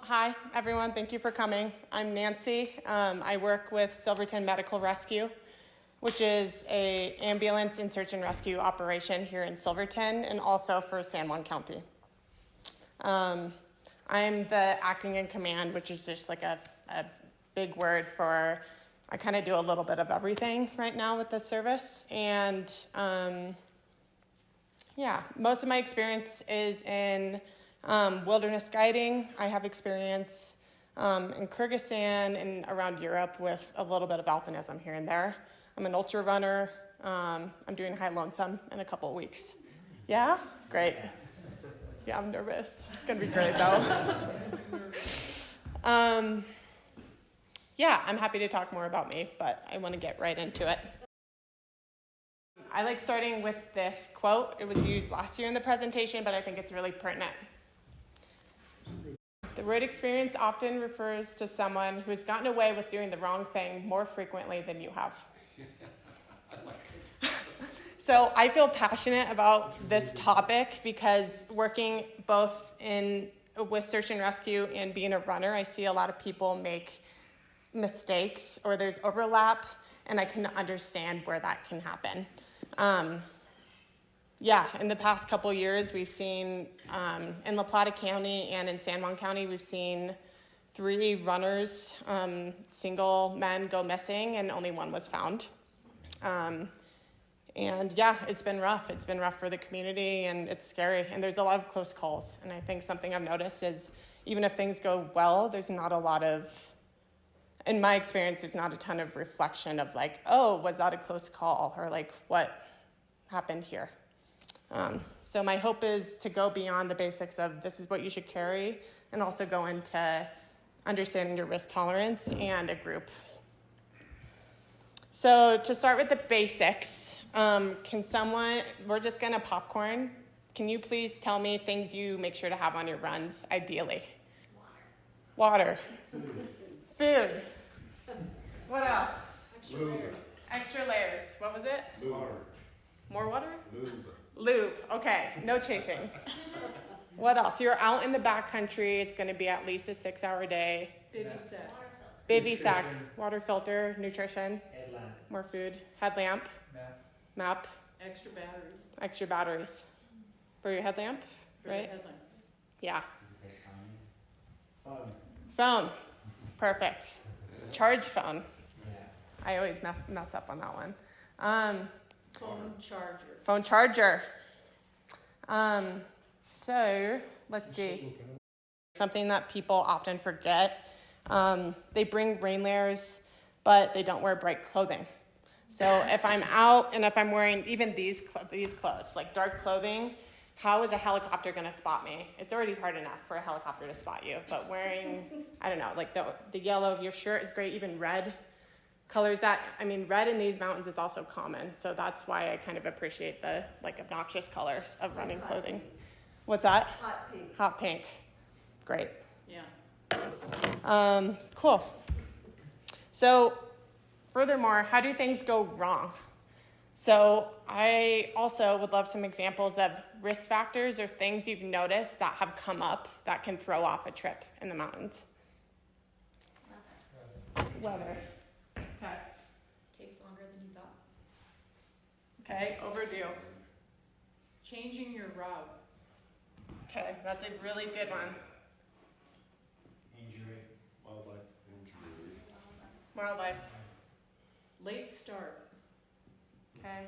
Hi, everyone. Thank you for coming. I'm Nancy. I work with Silverton Medical Rescue, which is an ambulance and search and rescue operation here in Silverton and also for San Juan County. I'm the acting in command, which is just like a big word for I kind of do a little bit of everything right now with this service. And most of my experience is in wilderness guiding. I have experience in Kyrgyzstan and around Europe with a little bit of alpinism here and there. I'm an ultra runner. I'm doing High Lonesome in a couple of weeks. Yeah? Great. Yeah, I'm nervous. It's going to be great, though. I'm happy to talk more about me, but I want to get right into it. I like starting with this quote. It was used last year in the presentation, but I think it's really pertinent. The word experience often refers to someone who has gotten away with doing the wrong thing more frequently than you have. I like it. So I feel passionate about this topic because working both with search and rescue and being a runner, I see a lot of people make mistakes or there's overlap, and I can understand where that can happen. In the past couple years, we've seen in La Plata County and in San Juan County, we've seen 3 runners, single men, go missing, and only one was found. It's been rough. It's been rough for the community, and it's scary. And there's a lot of close calls. And I think something I've noticed is even if things go well, there's not a lot of, in my experience, there's not a ton of reflection of like, oh, was that a close call? Or like, what happened here? So my hope is to go beyond the basics of this is what you should carry and also go into understanding your risk tolerance and a group. So to start with the basics, we're just going to popcorn. Can you please tell me things you make sure to have on your runs, ideally? Water. Food. What else? Extra layers. What was it? Water. More water? Lube. Okay, no chafing. What else? You're out in the backcountry. It's going to be at least a 6-hour day. Baby sack. Water filter, nutrition. Headlamp. More food. Headlamp. Map. Extra batteries. For your headlamp, right? Yeah. Phone. Perfect. Charge phone. Yeah. I always mess up on that one. Phone charger. So let's see. Something that people often forget. They bring rain layers, but they don't wear bright clothing. So if I'm out and if I'm wearing even these clothes, like dark clothing, how is a helicopter going to spot me? It's already hard enough for a helicopter to spot you, but wearing, I don't know, like the yellow of your shirt is great, even red. Colors red in these mountains is also common, so that's why I kind of appreciate the obnoxious colors of running clothing. What's that? Hot pink. Hot pink. Great. Yeah. Cool. So, furthermore, how do things go wrong? So, I also would love some examples of risk factors or things you've noticed that have come up that can throw off a trip in the mountains. Weather. Okay. Takes longer than you thought. Okay, overdue. Changing your route. Okay, that's a really good one. Injury. Wildlife injury. Wildlife. Late start. Okay.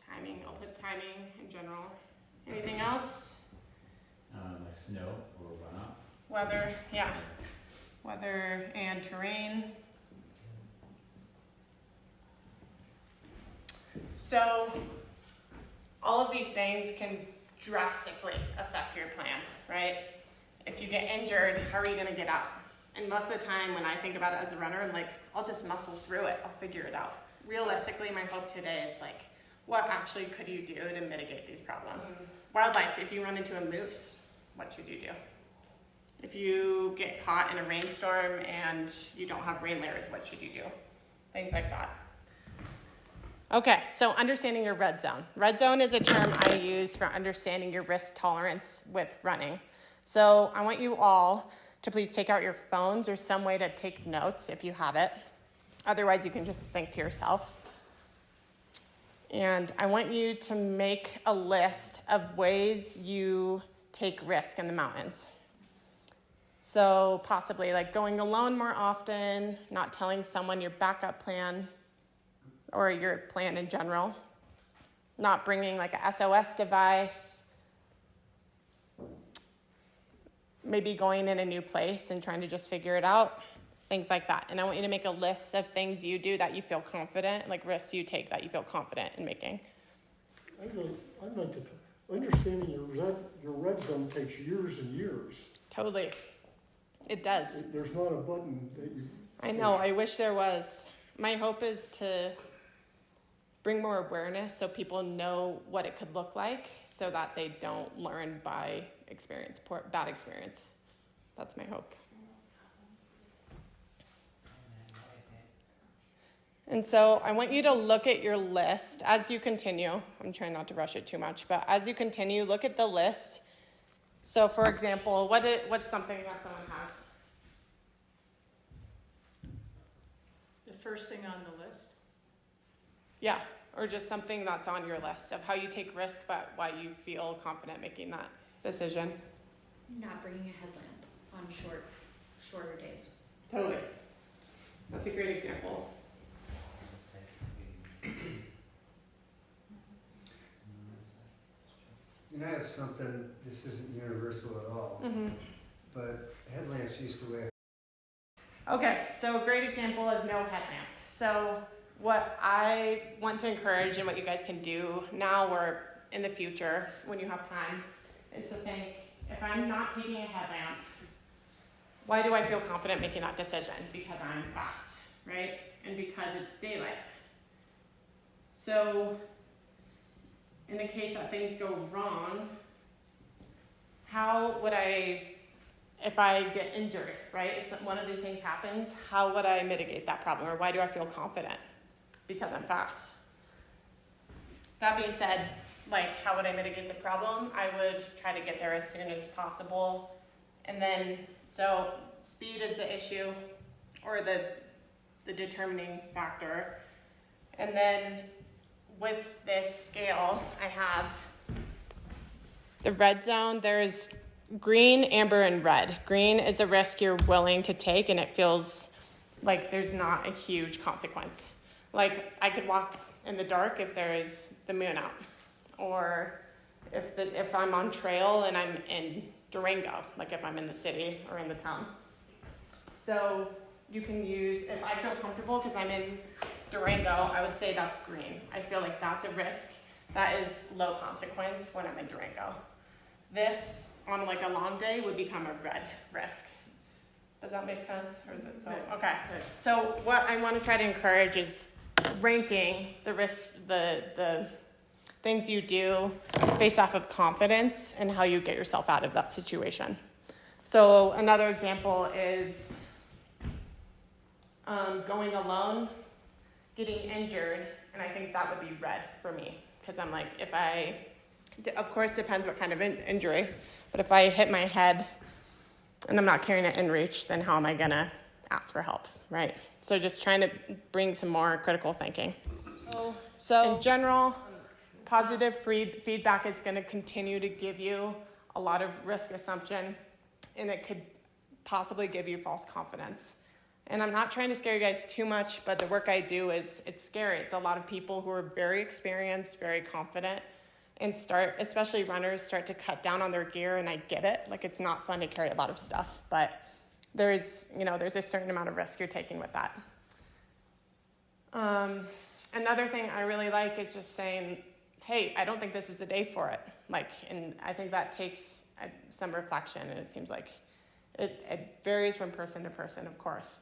Timing, I'll put timing in general. Anything else? Like snow or runoff. Weather, yeah. Weather and terrain. So, all of these things can drastically affect your plan, right? If you get injured, how are you going to get out? And most of the time when I think about it as a runner, I'm like, I'll just muscle through it. I'll figure it out. Realistically, my hope today is like, what actually could you do to mitigate these problems? Wildlife, if you run into a moose, what should you do? If you get caught in a rainstorm and you don't have rain layers, what should you do? Things like that. Okay, so understanding your red zone. Red zone is a term I use for understanding your risk tolerance with running. So I want you all to please take out your phones or some way to take notes if you have it. Otherwise, you can just think to yourself. And I want you to make a list of ways you take risk in the mountains. So possibly like going alone more often, not telling someone your backup plan or your plan in general, not bringing like a SOS device, maybe going in a new place and trying to just figure it out, things like that. And I want you to make a list of things you do that you feel confident, like risks you take that you feel confident in making. I'd like to, understanding your red zone takes years and years. Totally. It does. There's not a button that you. I know, I wish there was. My hope is to bring more awareness so people know what it could look like so that they don't learn by experience, bad experience. That's my hope. And so I want you to look at your list as you continue. I'm trying not to rush it too much, but as you continue, look at the list. So for example, what's something that someone has? The first thing on the list. Yeah, or just something that's on your list of how you take risk, but why you feel confident making that decision. Not bringing a headlamp on shorter days. Totally. That's a great example. And I have something, this isn't universal at all, but headlamps used to wear. Okay, so a great example is no headlamp. So what I want to encourage and what you guys can do now or in the future when you have time is to think, if I'm not taking a headlamp, why do I feel confident making that decision? Because I'm fast, right? And because it's daylight. So in the case that things go wrong, how would if I get injured, right? If one of these things happens, how would I mitigate that problem? Or why do I feel confident? Because I'm fast. That being said, like, how would I mitigate the problem? I would try to get there as soon as possible. And then, so speed is the issue or the determining factor. And then with this scale, I have the red zone. There's green, amber, and red. Green is a risk you're willing to take, and it feels like there's not a huge consequence. Like, I could walk in the dark if there is the moon out, or if I'm on trail and I'm in Durango, like if I'm in the city or in the town. So you can use, if I feel comfortable because I'm in Durango, I would say that's green. I feel like that's a risk that is low consequence when I'm in Durango. This, on like a long day, would become a red risk. Does that make sense? Or is it so? Okay. So what I want to try to encourage is ranking the risks, the things you do based off of confidence and how you get yourself out of that situation. So another example is going alone, getting injured, and I think that would be red for me because I'm like, of course depends what kind of injury, but if I hit my head and I'm not carrying an inReach, then how am I gonna ask for help, right? So just trying to bring some more critical thinking. So in general, positive feedback is gonna continue to give you a lot of risk assumption, and it could possibly give you false confidence. And I'm not trying to scare you guys too much, but the work I do it's scary. It's a lot of people who are very experienced, very confident, and especially runners, start to cut down on their gear, and I get it. Like, it's not fun to carry a lot of stuff, but there's a certain amount of risk you're taking with that. Another thing I really like is just saying, hey, I don't think this is the day for it. Like, and I think that takes some reflection, and it seems like it varies from person to person, of course.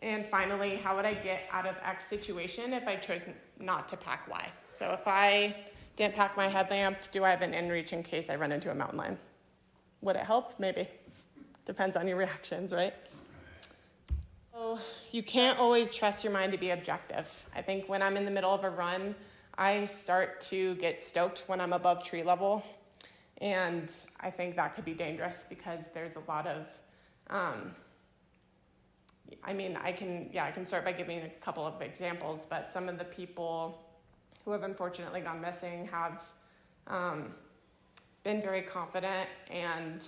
And finally, how would I get out of X situation if I chose not to pack Y? So if I didn't pack my headlamp, do I have an inReach in case I run into a mountain lion? Would it help? Maybe. Depends on your reactions, right? So you can't always trust your mind to be objective. I think when I'm in the middle of a run, I start to get stoked when I'm above tree level. And I think that could be dangerous because there's a lot of, I can start by giving a couple of examples, but some of the people who have unfortunately gone missing have been very confident and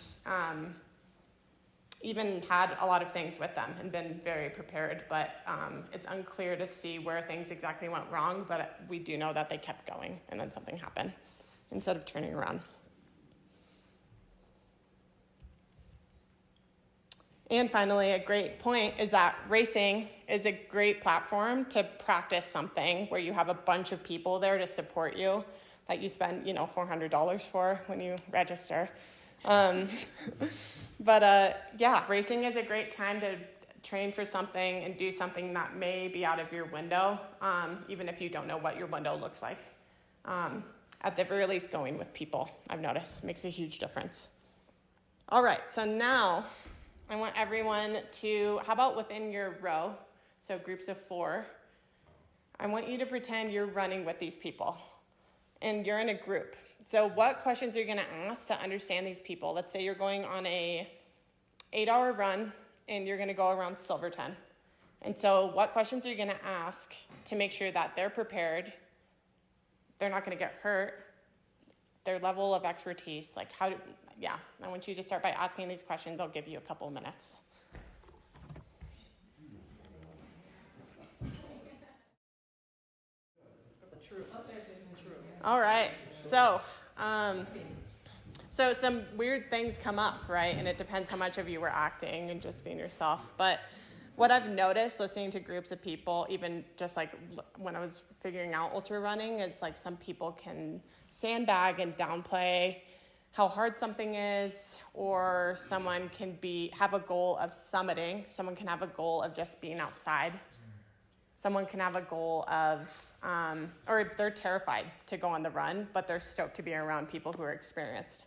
even had a lot of things with them and been very prepared, but it's unclear to see where things exactly went wrong, but we do know that they kept going and then something happened instead of turning around. And finally, a great point is that racing is a great platform to practice something where you have a bunch of people there to support you that you spend, $400 for when you register. Racing is a great time to train for something and do something that may be out of your window, even if you don't know what your window looks like. At the very least, going with people, I've noticed, makes a huge difference. All right, so now I want everyone to, how about within your row, so groups of 4, I want you to pretend you're running with these people and you're in a group. So what questions are you gonna ask to understand these people? Let's say you're going on a 8-hour run and you're gonna go around Silverton. And so what questions are you gonna ask to make sure that they're prepared, they're not gonna get hurt, their level of expertise, I want you to start by asking these questions. I'll give you a couple of minutes. All right, so some weird things come up, right? And it depends how much of you were acting and just being yourself. But what I've noticed listening to groups of people, even just like when I was figuring out ultra running, is like some people can sandbag and downplay how hard something is, or someone can have a goal of summiting. Someone can have a goal of just being outside. Someone can have a goal of, or they're terrified to go on the run, but they're stoked to be around people who are experienced.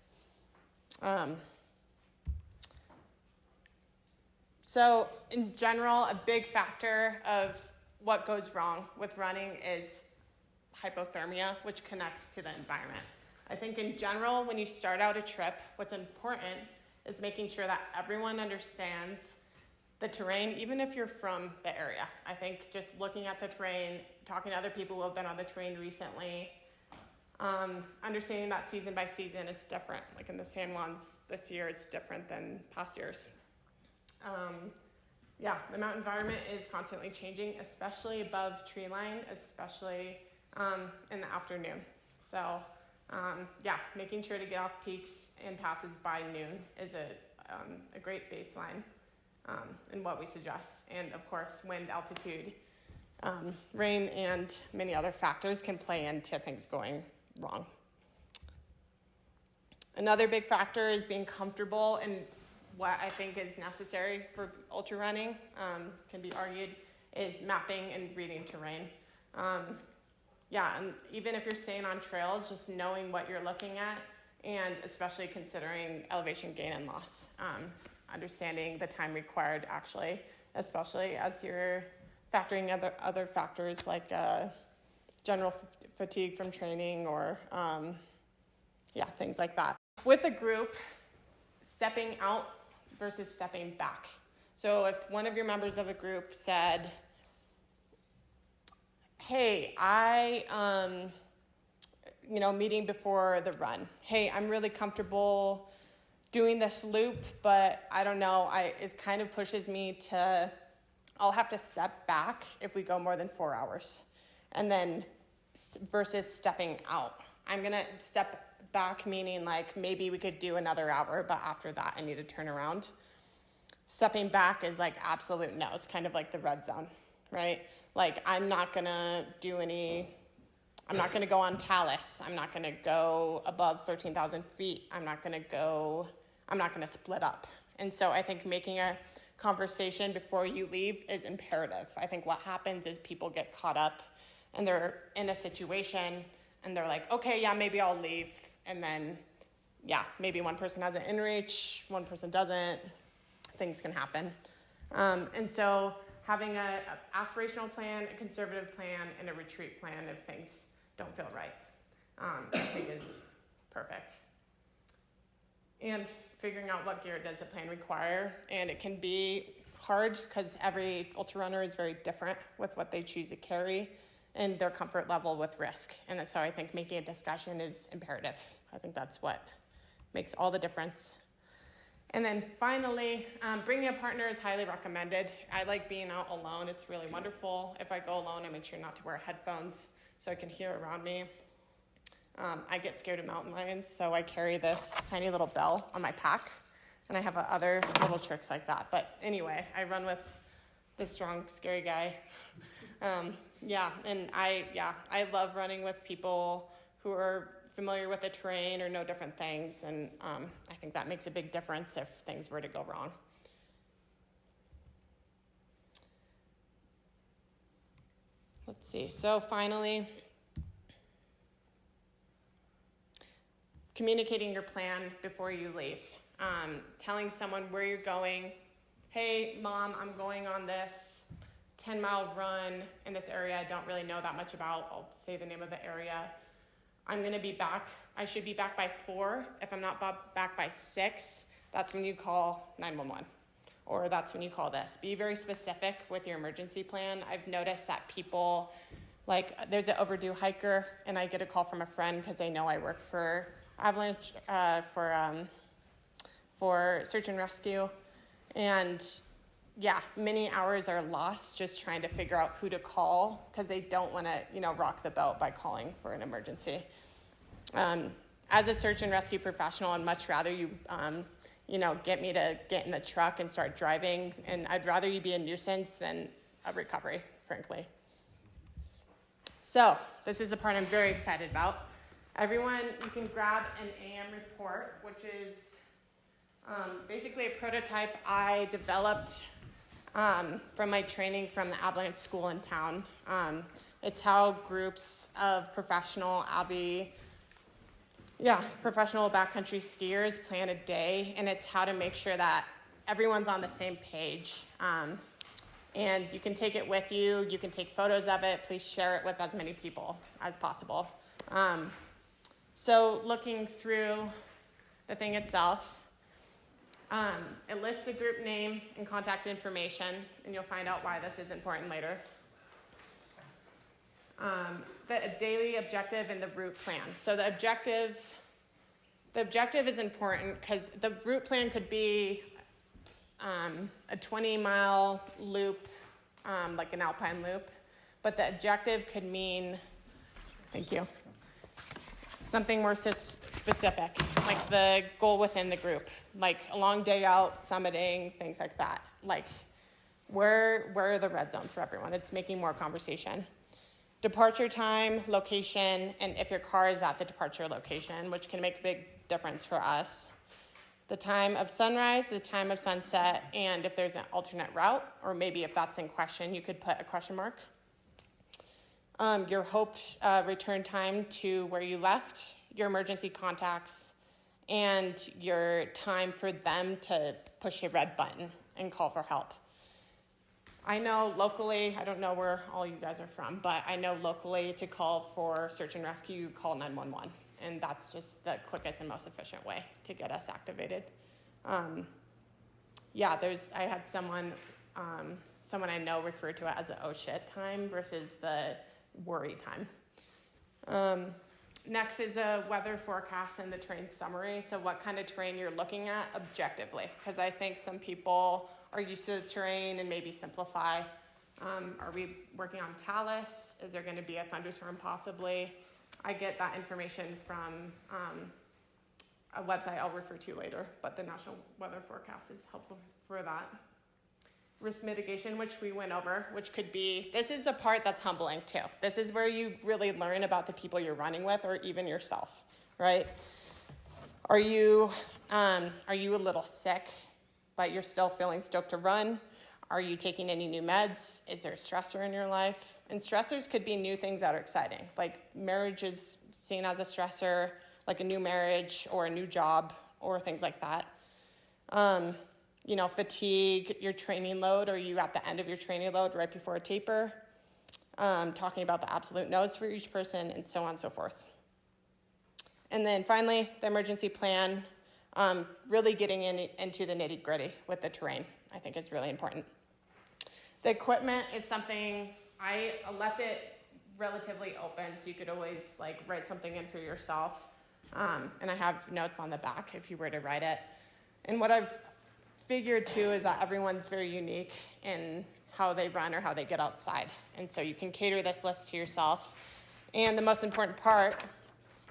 So in general, a big factor of what goes wrong with running is hypothermia, which connects to the environment. I think in general, when you start out a trip, what's important is making sure that everyone understands the terrain, even if you're from the area. I think just looking at the terrain, talking to other people who have been on the terrain recently, understanding that season by season, it's different. Like in the San Juans this year, it's different than past years. The mountain environment is constantly changing, especially above tree line, especially in the afternoon. So making sure to get off peaks and passes by noon is a great baseline in what we suggest. And of course, wind, altitude, rain, and many other factors can play into things going wrong. Another big factor is being comfortable in what I think is necessary for ultra running, can be argued, is mapping and reading terrain. And even if you're staying on trails, just knowing what you're looking at, and especially considering elevation gain and loss, understanding the time required actually, especially as you're factoring other factors like general fatigue from training or things like that. With a group, stepping out versus stepping back. So if one of your members of the group said, hey, meeting before the run. Hey, I'm really comfortable doing this loop, but I don't know, it kind of pushes me to, I'll have to step back if we go more than 4 hours. And then versus stepping out. I'm gonna step back, meaning like maybe we could do another hour, but after that I need to turn around. Stepping back is like absolute no. It's kind of like the red zone, right? Like I'm not gonna go on Talus. I'm not gonna go above 13,000 feet. I'm not gonna split up. And so I think making a conversation before you leave is imperative. I think what happens is people get caught up and they're in a situation and they're like, okay, yeah, maybe I'll leave. And then, maybe one person has an inReach, one person doesn't. Things can happen. And so having an aspirational plan, a conservative plan, and a retreat plan if things don't feel right, I think is perfect. and figuring out what gear does the plan require. And it can be hard because every ultra runner is very different with what they choose to carry and their comfort level with risk. And so I think making a discussion is imperative. I think that's what makes all the difference. And then finally, bringing a partner is highly recommended. I like being out alone. It's really wonderful. If I go alone, I make sure not to wear headphones so I can hear around me. I get scared of mountain lions, so I carry this tiny little bell on my pack, and I have other little tricks like that. But anyway, I run with this strong, scary guy. I love running with people who are familiar with the terrain or know different things, and I think that makes a big difference if things were to go wrong. Let's see, so finally, communicating your plan before you leave. Telling someone where you're going. Hey, Mom, I'm going on this 10-mile run in this area I don't really know that much about. I'll say the name of the area. I'm going to be back. I should be back by 4. If I'm not back by 6, that's when you call 911. Or that's when you call this. Be very specific with your emergency plan. I've noticed that people, like, there's an overdue hiker, and I get a call from a friend because they know I work for Avalanche, for search and rescue. And yeah, many hours are lost just trying to figure out who to call because they don't want to, rock the boat by calling for an emergency. As a search and rescue professional, I'd much rather you, get me to get in the truck and start driving. And I'd rather you be a nuisance than a recovery, frankly. So this is the part I'm very excited about. Everyone, you can grab an AM report, which is basically a prototype I developed from my training from the Avalanche School in town. It's how groups of professional backcountry skiers plan a day, and it's how to make sure that everyone's on the same page. And you can take it with you. You can take photos of it. Please share it with as many people as possible. So looking through the thing itself, it lists the group name and contact information, and you'll find out why this is important later. The daily objective and the route plan. So the objective is important because the route plan could be a 20-mile loop, like an alpine loop, but the objective could mean, thank you, something more specific, like the goal within the group, like a long day out, summiting, things like that. Like, where are the red zones for everyone? It's making more conversation. Departure time, location, and if your car is at the departure location, which can make a big difference for us. The time of sunrise, the time of sunset, and if there's an alternate route, or maybe if that's in question, you could put a question mark. Your hoped return time to where you left, your emergency contacts, and your time for them to push a red button and call for help. I know locally, I don't know where all you guys are from, but I know locally to call for search and rescue, you call 911. And that's just the quickest and most efficient way to get us activated. I had someone I know refer to it as the oh shit time versus the worry time. Next is a weather forecast and the terrain summary. So what kind of terrain you're looking at objectively, because I think some people are used to the terrain and maybe simplify. Are we working on talus? Is there going to be a thunderstorm possibly? I get that information from a website I'll refer to later, but the National Weather Forecast is helpful for that. Risk mitigation, which we went over, which could be, this is the part that's humbling too. This is where you really learn about the people you're running with or even yourself, right? Are you a little sick, but you're still feeling stoked to run? Are you taking any new meds? Is there a stressor in your life? And stressors could be new things that are exciting. Like marriage is seen as a stressor, like a new marriage or a new job or things like that. Fatigue, your training load. Are you at the end of your training load right before a taper? Talking about the absolute no's for each person and so on and so forth. And then finally, the emergency plan. really getting into the nitty gritty with the terrain, I think is really important. The equipment is something, I left it relatively open, so you could always like write something in for yourself. And I have notes on the back if you were to write it. And what I've figured too is that everyone's very unique in how they run or how they get outside. And so you can cater this list to yourself. And the most important part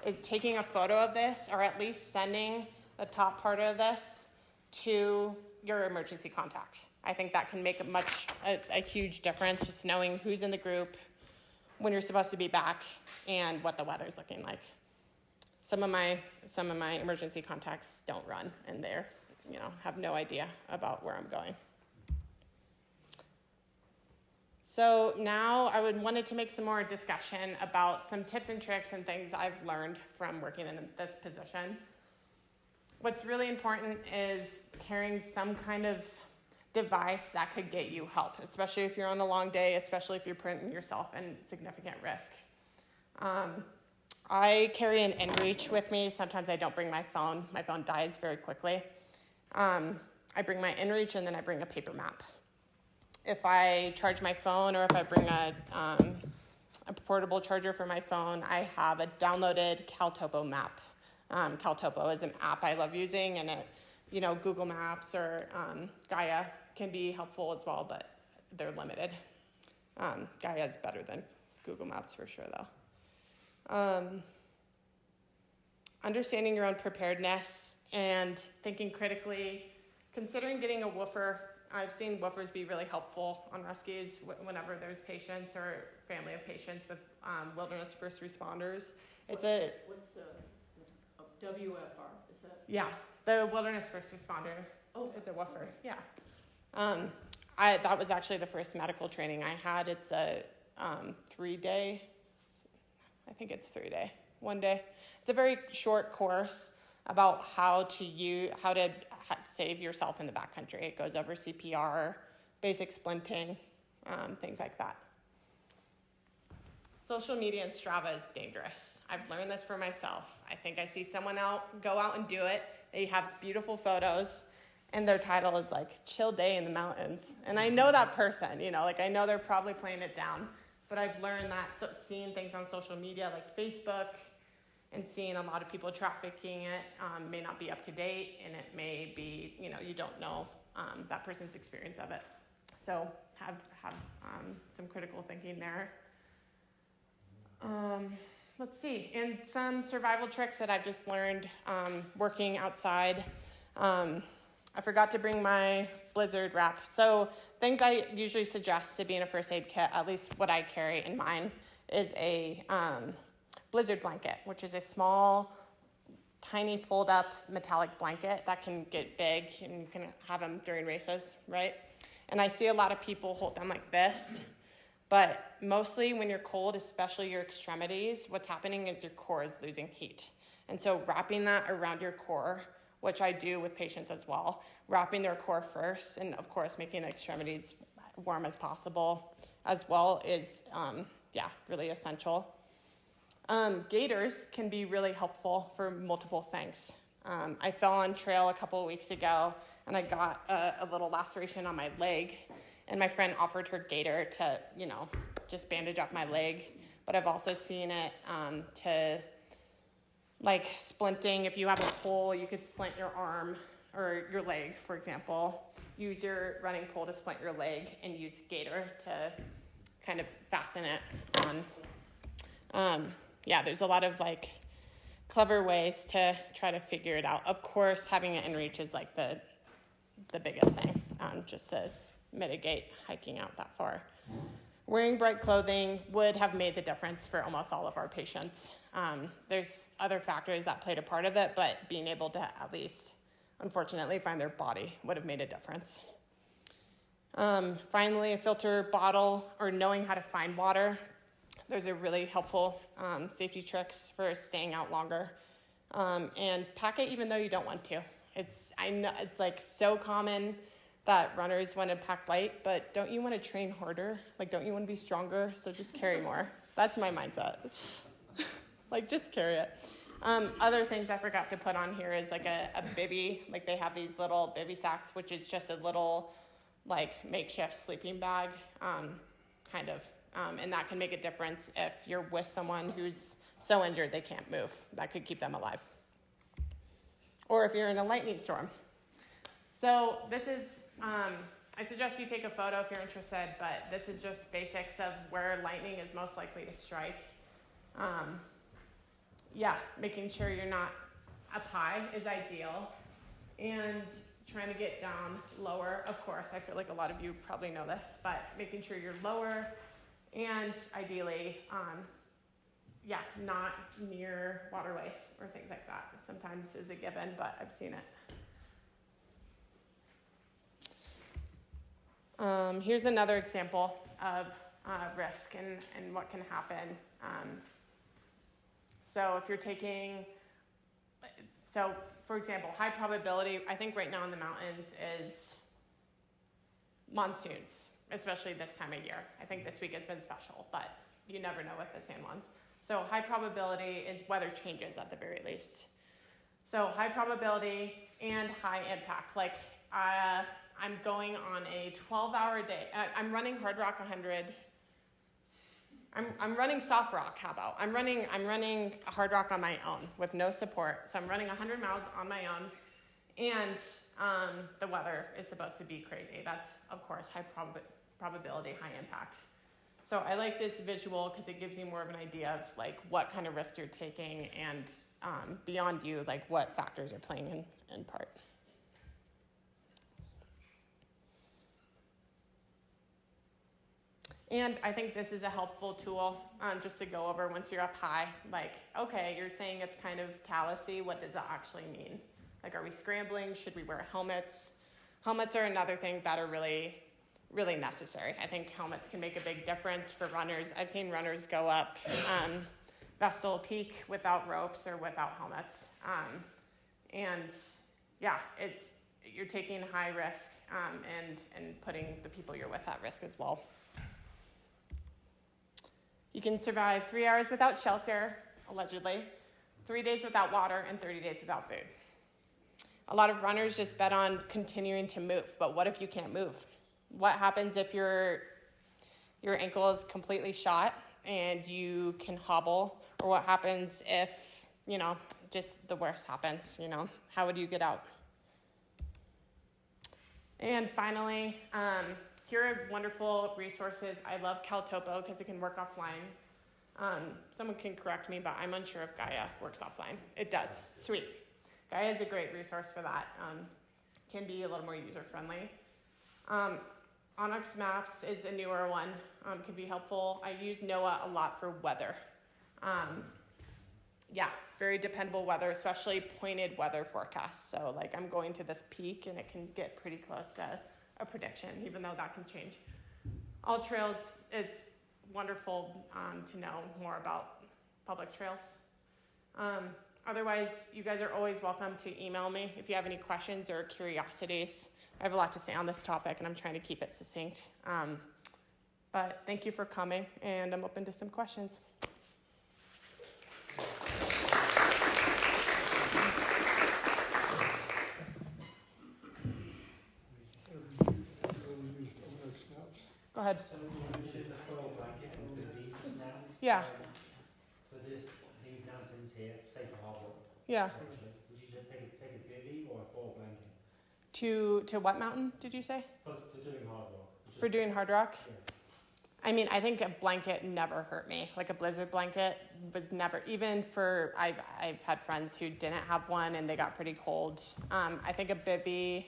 is taking a photo of this, or at least sending the top part of this to your emergency contact. I think that can make a huge difference, just knowing who's in the group, when you're supposed to be back, and what the weather's looking like. Some of my emergency contacts don't run, and they're, have no idea about where I'm going. So now I wanted to make some more discussion about some tips and tricks and things I've learned from working in this position. What's really important is carrying some kind of device that could get you help, especially if you're on a long day, especially if you're putting yourself in significant risk. I carry an inReach with me. Sometimes I don't bring my phone. My phone dies very quickly. I bring my inReach, and then I bring a paper map. If I charge my phone, or if I bring a portable charger for my phone, I have a downloaded CalTopo map. CalTopo is an app I love using, and it, Google Maps or Gaia can be helpful as well, but they're limited. Gaia is better than Google Maps for sure, though. Understanding your own preparedness and thinking critically, considering getting a woofer. I've seen woofers be really helpful on rescues whenever there's patients or family of patients with wilderness first responders. What's WFR? Is that? Yeah, the wilderness first responder is a woofer. Okay. Yeah. That was actually the first medical training I had. It's a 3-day, I think it's 3-day, 1 day. It's a very short course about how to save yourself in the backcountry. It goes over CPR, basic splinting, things like that. Social media and Strava is dangerous. I've learned this for myself. I think I see someone go out and do it. They have beautiful photos, and their title is like chill day in the mountains. And I know that person, I know they're probably playing it down, but I've learned that seeing things on social media like Facebook and seeing a lot of people trafficking it may not be up to date, and it may be, you don't know that person's experience of it. So have some critical thinking there. Let's see, and some survival tricks that I've just learned working outside. I forgot to bring my blizzard wrap. So things I usually suggest to be in a first aid kit, at least what I carry in mine, is a blizzard blanket, which is a small, tiny fold-up metallic blanket that can get big, and you can have them during races, right? And I see a lot of people hold them like this, but mostly when you're cold, especially your extremities, what's happening is your core is losing heat. And so wrapping that around your core, which I do with patients as well, wrapping their core first, and of course making the extremities warm as possible as well is, really essential. Gaiters can be really helpful for multiple things. I fell on trail a couple of weeks ago, and I got a little laceration on my leg, and my friend offered her gaiter to, just bandage up my leg. But I've also seen it to, like, splinting. If you have a pole, you could splint your arm or your leg, for example. Use your running pole to splint your leg, and use gaiter to kind of fasten it on. There's a lot of clever ways to try to figure it out. Of course, having an inReach is the biggest thing, just to mitigate hiking out that far. Wearing bright clothing would have made the difference for almost all of our patients. There's other factors that played a part of it, but being able to at least, unfortunately, find their body would have made a difference. Finally, a filter bottle, or knowing how to find water. Those are really helpful safety tricks for staying out longer. And pack it even though you don't want to. I know it's so common that runners want to pack light, but don't you want to train harder? Don't you want to be stronger? So just carry more. That's my mindset. Just carry it. Other things I forgot to put on here is like a bivy. Like they have these little bivy sacks, which is just a little like makeshift sleeping bag, kind of. And that can make a difference if you're with someone who's so injured they can't move. That could keep them alive. Or if you're in a lightning storm. So this is, I suggest you take a photo if you're interested, but this is just basics of where lightning is most likely to strike. Yeah, making sure you're not up high is ideal. And trying to get down lower, of course. I feel like a lot of you probably know this, but making sure you're lower and ideally, not near waterways or things like that. Sometimes is a given, but I've seen it. Here's another example of risk and what can happen. So if you're taking, for example, high probability, I think right now in the mountains is monsoons, especially this time of year. I think this week has been special, but you never know with the San Juans. So high probability is weather changes at the very least. So high probability and high impact. Like I'm going on a 12-hour day. I'm running hard rock 100. I'm running soft rock. How about? I'm running hard rock on my own with no support. So I'm running 100 miles on my own, and the weather is supposed to be crazy. That's of course high probability, high impact. So I like this visual because it gives you more of an idea of like what kind of risk you're taking and beyond you, like what factors are playing in part. And I think this is a helpful tool just to go over once you're up high. Like, okay, you're saying it's kind of talus-y. What does that actually mean? Like, are we scrambling? Should we wear helmets? Helmets are another thing that are really, really necessary. I think helmets can make a big difference for runners. I've seen runners go up Vestal Peak without ropes or without helmets. And yeah, you're taking high risk and putting the people you're with at risk as well. You can survive 3 hours without shelter, allegedly, 3 days without water, and 30 days without food. A lot of runners just bet on continuing to move, but what if you can't move? What happens if your ankle is completely shot and you can hobble? Or what happens if, just the worst happens, How would you get out? And finally, here are wonderful resources. I love CalTopo because it can work offline. Someone can correct me, but I'm unsure if Gaia works offline. It does. Sweet. Gaia is a great resource for that. Can be a little more user-friendly. Onyx Maps is a newer one. Can be helpful. I use NOAA a lot for weather. Very dependable weather, especially pointed weather forecasts. So like I'm going to this peak and it can get pretty close to a prediction, even though that can change. All Trails is wonderful to know more about public trails. Otherwise, you guys are always welcome to email me if you have any questions or curiosities. I have a lot to say on this topic, and I'm trying to keep it succinct. But thank you for coming, and I'm open to some questions. Go ahead. So you mentioned the full blanket and the beaches now. Yeah. For these mountains here, say for hard rock. Yeah. Would you just take a bivvy or a full blanket? To what mountain did you say? For doing hard rock. For doing hard rock? Yeah. I mean, I think a blanket never hurt me. Like a blizzard blanket was never, even for, I've had friends who didn't have one and they got pretty cold. I think a bivvy,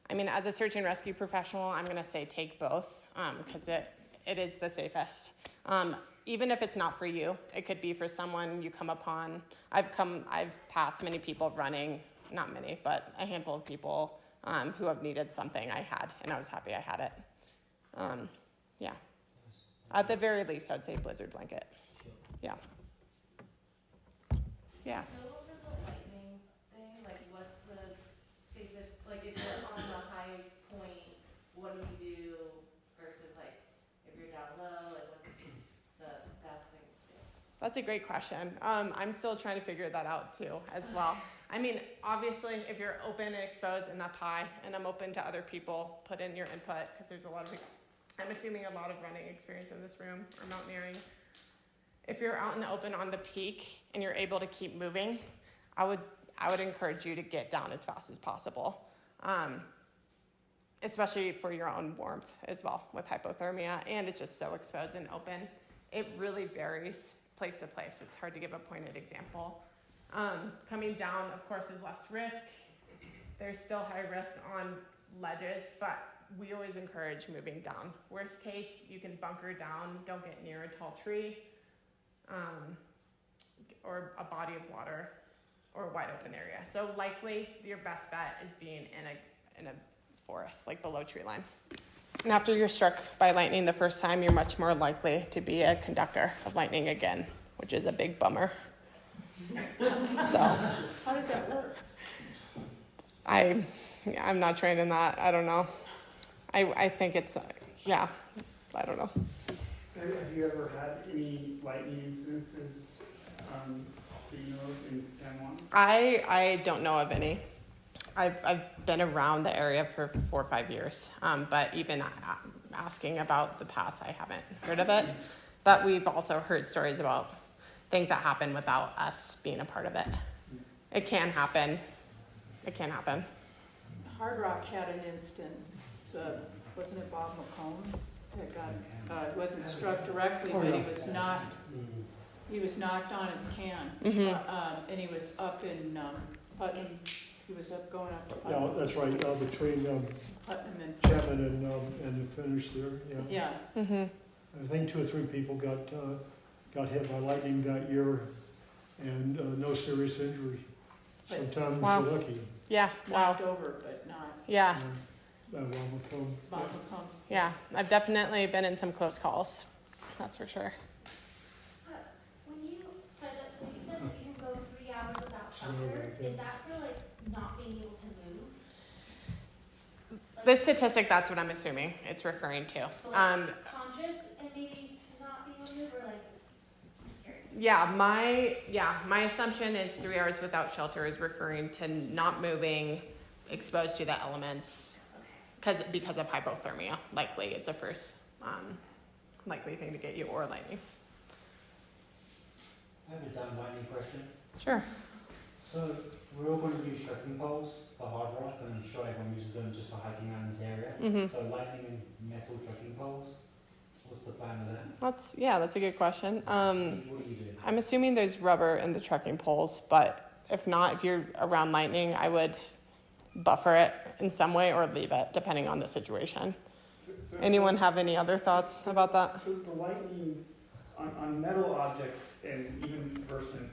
as a search and rescue professional, I'm going to say take both because it is the safest. Even if it's not for you, it could be for someone you come upon. I've passed many people running, not many, but a handful of people who have needed something I had, and I was happy I had it. Yeah. At the very least, I'd say blizzard blanket. Yeah. Yeah. So over the lightning thing, like what's the safest, like if you're on the high point, what do you do versus like if you're down low, and what's the best thing to do? That's a great question. I'm still trying to figure that out too, as well. I mean, obviously, if you're open and exposed and up high, and I'm open to other people, put in your input, because there's a lot of, I'm assuming a lot of running experience in this room, or mountaineering. If you're out in the open on the peak and you're able to keep moving, I would encourage you to get down as fast as possible, especially for your own warmth as well with hypothermia, and it's just so exposed and open. It really varies place to place. It's hard to give a pointed example. Coming down, of course, is less risk. There's still high risk on ledges, but we always encourage moving down. Worst case, you can bunker down, don't get near a tall tree, or a body of water, or a wide open area. So likely your best bet is being in a forest, like below tree line. And after you're struck by lightning the first time, you're much more likely to be a conductor of lightning again, which is a big bummer. So How does that work? I'm not trained in that. I don't know. I think it's, yeah, I don't know. Have you ever had any lightning incidences that you know of in San Juan? I don't know of any. I've been around the area for 4 or 5 years, but even asking about the past, I haven't heard of it. But we've also heard stories about things that happen without us being a part of it. It can happen. It can happen. Hard Rock had an instance, wasn't it Bob McCombs that got, he wasn't struck directly, but he was knocked on his can. And he was up in Putnam. He was going up to Yeah, Putnam. that's right, between Putnam and Chapman and the finish there, yeah. yeah. Mm-hmm. I think 2 or 3 people got hit by lightning that year, and no serious injury. Sometimes Wow. you're lucky. Yeah. Wow. Knocked over, but not Yeah. That one would come. Bob McCombs. Yeah. I've definitely been in some close calls. That's for sure. When you said that you can go 3 hours without shelter, is that for like not being able to move? Like, The statistic, that's what I'm assuming it's referring to. like, conscious and maybe not being able to move, or like, I'm scared. My assumption is 3 hours without shelter is referring to not moving, exposed to the elements, because of hypothermia. Likely is the first likely thing to get you, or lightning. I have a dumb lightning question. Sure. So we're all going to use trekking poles for Hard Rock, and I'm sure everyone uses them just for hiking around this area. Mm-hmm. So lightning and metal trekking poles. What's the plan with that? That's a good question. What do you do? I'm assuming there's rubber in the trekking poles, but if not, if you're around lightning, I would buffer it in some way or leave it, depending on the situation. Anyone have any other thoughts about that? So the lightning on metal objects and even person,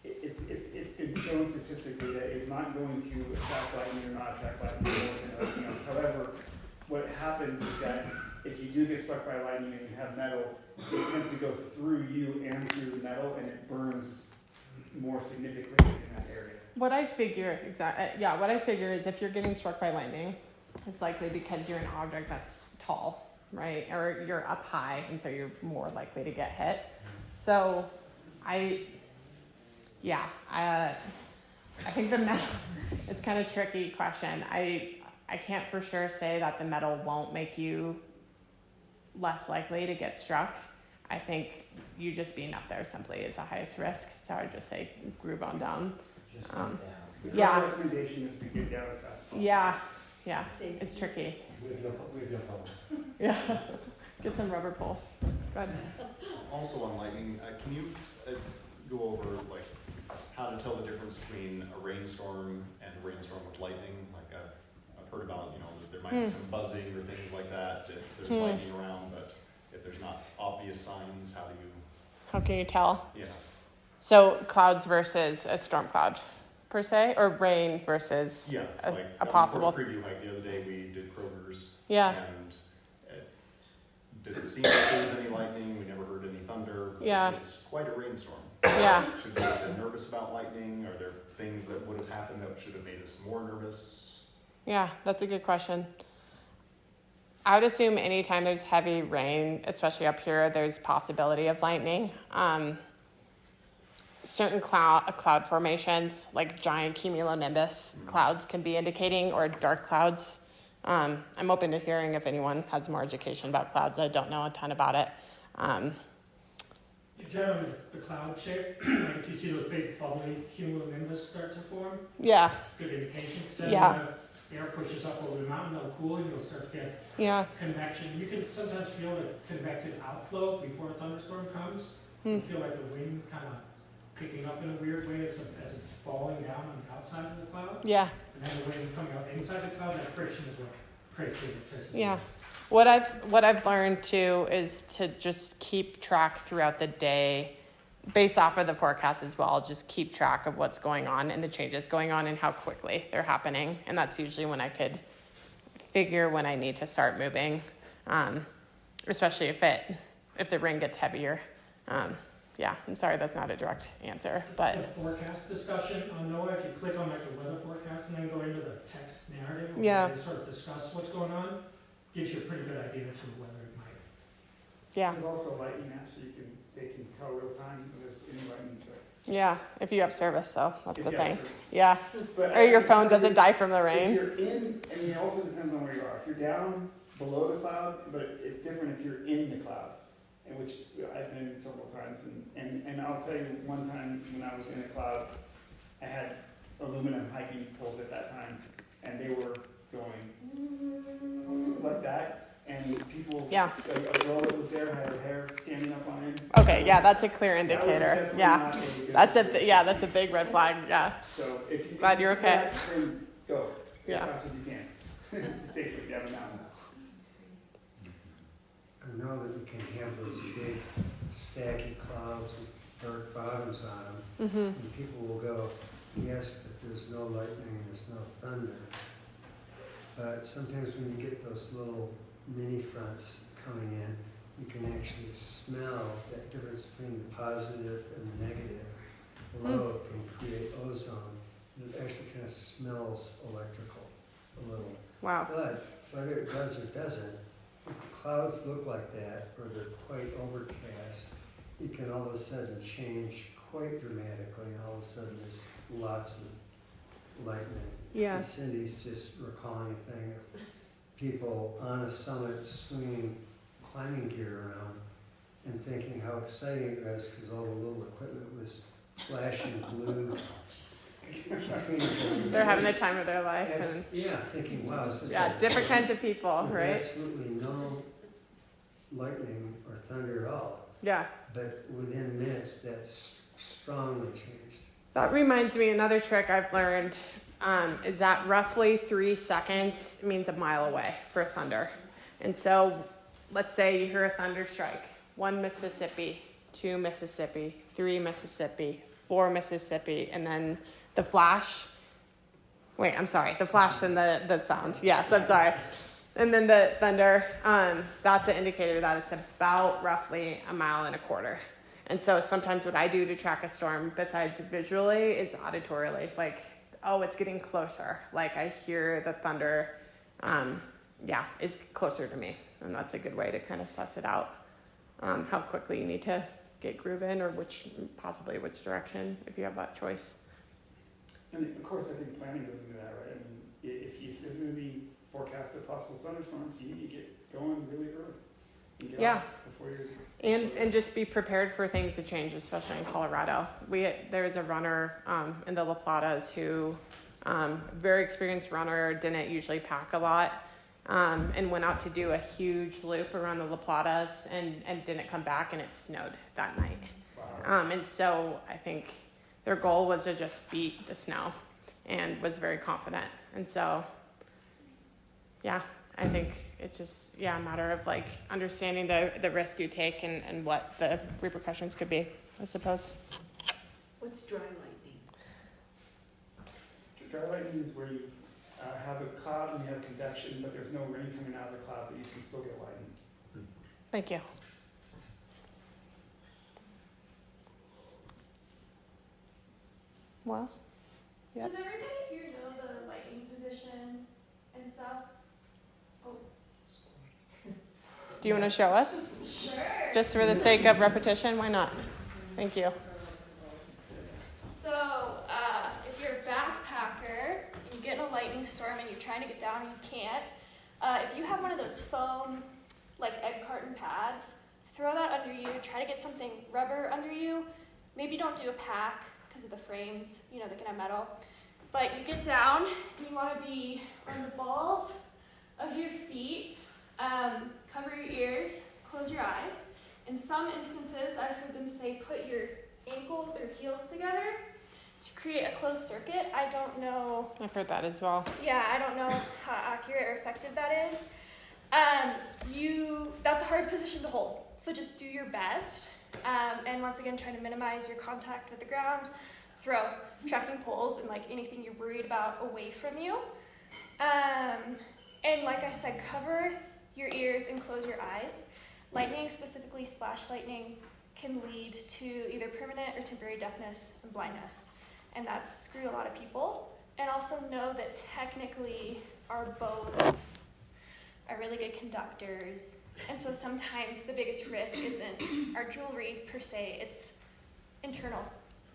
it's been shown statistically that it's not going to attract lightning or not attract lightning or anything else. However, what happens is that if you do get struck by lightning and you have metal, it tends to go through you and through the metal, and it burns more significantly in that area. What I figure is if you're getting struck by lightning, it's likely because you're an object that's tall, right? Or you're up high, and so you're more likely to get hit. So I think the metal, it's kind of a tricky question. I can't for sure say that the metal won't make you less likely to get struck. I think you just being up there simply is the highest risk. So I'd just say groove on down. Just go down. The Yeah. recommendation is to get down as fast as possible. Yeah, it's tricky. With your pole. Yeah, get some rubber poles. Go ahead. Also on lightning, can you go over like how to tell the difference between a rainstorm and a rainstorm with lightning? Like I've heard about, that there might be some buzzing or things like that if there's lightning around, but if there's not obvious signs, How can you tell? yeah. So clouds versus a storm cloud, per se, or rain versus Yeah, a possible. On the first preview hike the other day, we did Kroger's. Yeah. And it didn't seem like there was any lightning. We never heard any thunder. But Yeah. It was quite a rainstorm. Yeah. Should we have been nervous about lightning? Are there things that would have happened that should have made us more nervous? Yeah, that's a good question. I would assume anytime there's heavy rain, especially up here, there's possibility of lightning. Certain cloud formations, like giant cumulonimbus clouds, can be indicating, or dark clouds. I'm open to hearing if anyone has more education about clouds. I don't know a ton about it. Generally, the cloud shape, like if you see those big bubbly cumulonimbus start to form, Yeah, good indication. 'Cause then Yeah. when the air pushes up over the mountain, it'll cool and you'll start to get yeah. convection. You can sometimes feel the convective outflow before a thunderstorm comes. You feel like the wind kind of picking up in a weird way as it's falling down on the outside of the cloud. Yeah, And then the wind coming out inside the cloud, that friction is what creates the electricity. yeah. What I've learned too is to just keep track throughout the day, based off of the forecast as well. Just keep track of what's going on and the changes going on and how quickly they're happening. And that's usually when I could figure when I need to start moving, especially if the rain gets heavier. Yeah, I'm sorry that's not a direct answer, but The forecast discussion on NOAA, if you click on like the weather forecast and then go into the text narrative, Yeah. where they sort of discuss what's going on, gives you a pretty good idea to whether it might. yeah, There's also a lightning app, so they can tell real time if there's any lightning strike. yeah. If you have service, though, that's If the you have thing. service. Yeah, But or your I- phone doesn't die from the If rain. you're in, I mean, it also depends on where you are. If you're down below the cloud, but it's different if you're in the cloud, in which I've been in several times. And I'll tell you, one time when I was in a cloud, I had aluminum hiking poles at that time, and they were going like that. And people, Yeah. a girl that was there had her hair standing up on end. Okay, yeah, that's a clear That was indicator. definitely Yeah, not a good that's situation. that's a big red flag. Yeah, So if you Glad can you're see okay. that, then go Yeah. as fast as you can, safely down the mountain. I know that we can have those big stacky clouds with dark bottoms on them, mm-hmm. and people will go, yes, but there's no lightning, there's no thunder. But sometimes when you get those little mini fronts coming in, you can actually smell that difference between the positive and the negative. Below it can create ozone, and it actually kind of smells electrical a little. Wow. But whether it does or doesn't, if the clouds look like that, or they're quite overcast, it can all of a sudden change quite dramatically, and all of a sudden there's lots of lightning. Yeah. And Cindy's just recalling a thing of people on a summit swinging climbing gear around and thinking how exciting it was because all the little equipment was flashing blue. between each other. They're having the time of their life, Abs- and Yeah, thinking, wow, is this yeah, different kinds of people, with right? absolutely no lightning or thunder at all. Yeah. But within minutes, that's strongly changed. That reminds me, another trick I've learned is that roughly 3 seconds means a mile away for thunder. And so let's say you hear a thunder strike. 1 Mississippi, 2 Mississippi, 3 Mississippi, 4 Mississippi, and then the flash. Wait, I'm sorry. The flash and the sound. Yes, I'm sorry. And then the thunder, that's an indicator that it's about roughly 1.25 miles. And so sometimes what I do to track a storm, besides visually, is auditorily. Like, oh, it's getting closer. Like, I hear the thunder, is closer to me. And that's a good way to kind of suss it out, how quickly you need to get grooving, or possibly which direction, if you have that choice. And of course, I think planning goes into that, right? I mean, if there's going to be forecasted possible thunderstorms, you need to get going really early. And get Yeah. off before you're... And just be prepared for things to change, especially in Colorado. There's a runner in the La Platas who, very experienced runner, didn't usually pack a lot, and went out to do a huge loop around the La Platas and didn't come back, and it snowed that night. Wow. And so I think their goal was to just beat the snow, and was very confident. And so, yeah, I think it's just, a matter of like understanding the risk you take and what the repercussions could be, I suppose. What's dry lightning? Dry lightning is where you have a cloud and you have convection, but there's no rain coming out of the cloud, but you can still get lightning. Thank you. Well, yes. Does everybody here know the lightning position and stuff? Oh, Do you want to show us? Sure. Just for the sake of repetition, why not? Thank you. So, if you're a backpacker, you get in a lightning storm and you're trying to get down and you can't, if you have one of those foam, like egg carton pads, throw that under you, try to get something rubber under you. Maybe don't do a pack because of the frames, you know, they can have metal. But you get down and you want to be on the balls of your feet, cover your ears, close your eyes. In some instances, I've heard them say put your ankles or heels together to create a closed circuit. I don't know. I've heard that as well. Yeah, I don't know how accurate or effective that is. That's a hard position to hold. So just do your best. And once again, try to minimize your contact with the ground. Throw trekking poles and like anything you're worried about away from you. And like I said, cover your ears and close your eyes. Lightning, specifically splash lightning, can lead to either permanent or temporary deafness and blindness. And that's screwed a lot of people. And also know that technically our bows are really good conductors. And so sometimes the biggest risk isn't our jewelry per se, it's internal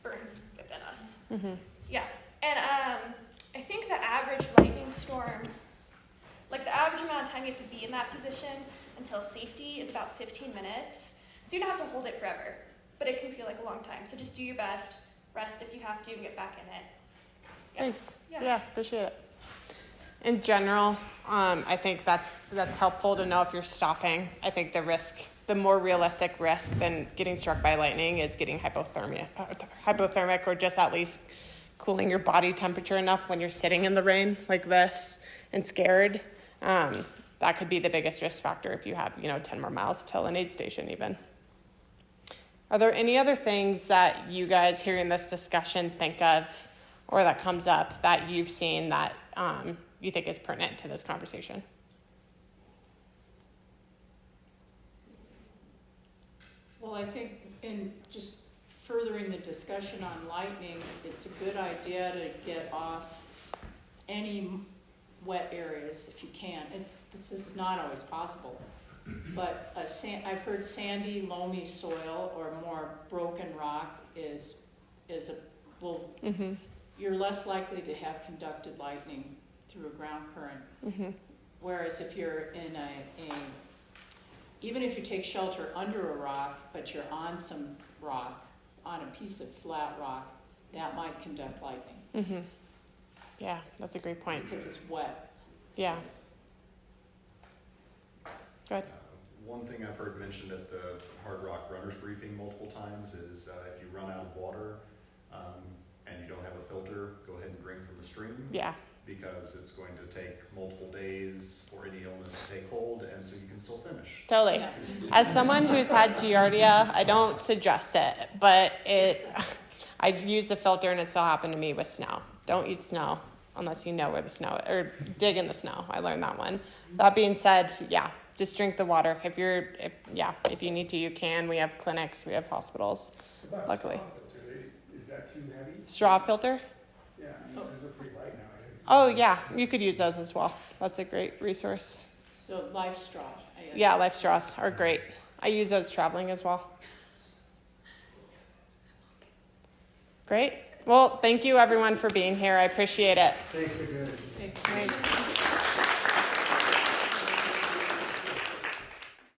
burns within us. Mm-hmm. Yeah, and I think the average lightning storm, like the average amount of time you have to be in that position until safety is about 15 minutes. So you don't have to hold it forever, but it can feel like a long time. So just do your best, rest if you have to, and get back in it. Yeah. Thanks. Yeah. Yeah, appreciate it. In general, I think that's helpful to know if you're stopping. I think the more realistic risk than getting struck by lightning is getting hypothermic, or just at least cooling your body temperature enough when you're sitting in the rain like this and scared. That could be the biggest risk factor if you have, 10 more miles till an aid station even. Are there any other things that you guys hearing this discussion think of or that comes up that you've seen that you think is pertinent to this conversation? Well, I think in just furthering the discussion on lightning, it's a good idea to get off any wet areas if you can. This is not always possible, but I've heard sandy, loamy soil or more broken rock Mm-hmm. You're less likely to have conducted lightning through a ground current. Mm-hmm. Whereas if you're in even if you take shelter under a rock, but you're on some rock, on a piece of flat rock, that might conduct lightning. Mm-hmm. Yeah, that's a great point. Because it's wet. Yeah. Good. One thing I've heard mentioned at the Hard Rock Runners Briefing multiple times is if you run out of water and you don't have a filter, go ahead and drink from the stream. Yeah. Because it's going to take multiple days for any illness to take hold, and so you can still finish. Totally. Yeah. As someone who's had Giardia, I don't suggest it, but I use a filter and it still happened to me with snow. Don't eat snow unless you know where the snow is, or dig in the snow. I learned that one. That being said, yeah, just drink the water. If you need to, you can. We have clinics, we have hospitals, luckily. Is that too heavy? Straw filter? Yeah, those are pretty light nowadays. Oh yeah, you could use those as well. That's a great resource. So life straw. Yeah, life straws are great. I use those traveling as well. Great. Well, thank you everyone for being here. I appreciate it. Thanks for doing it. Thanks.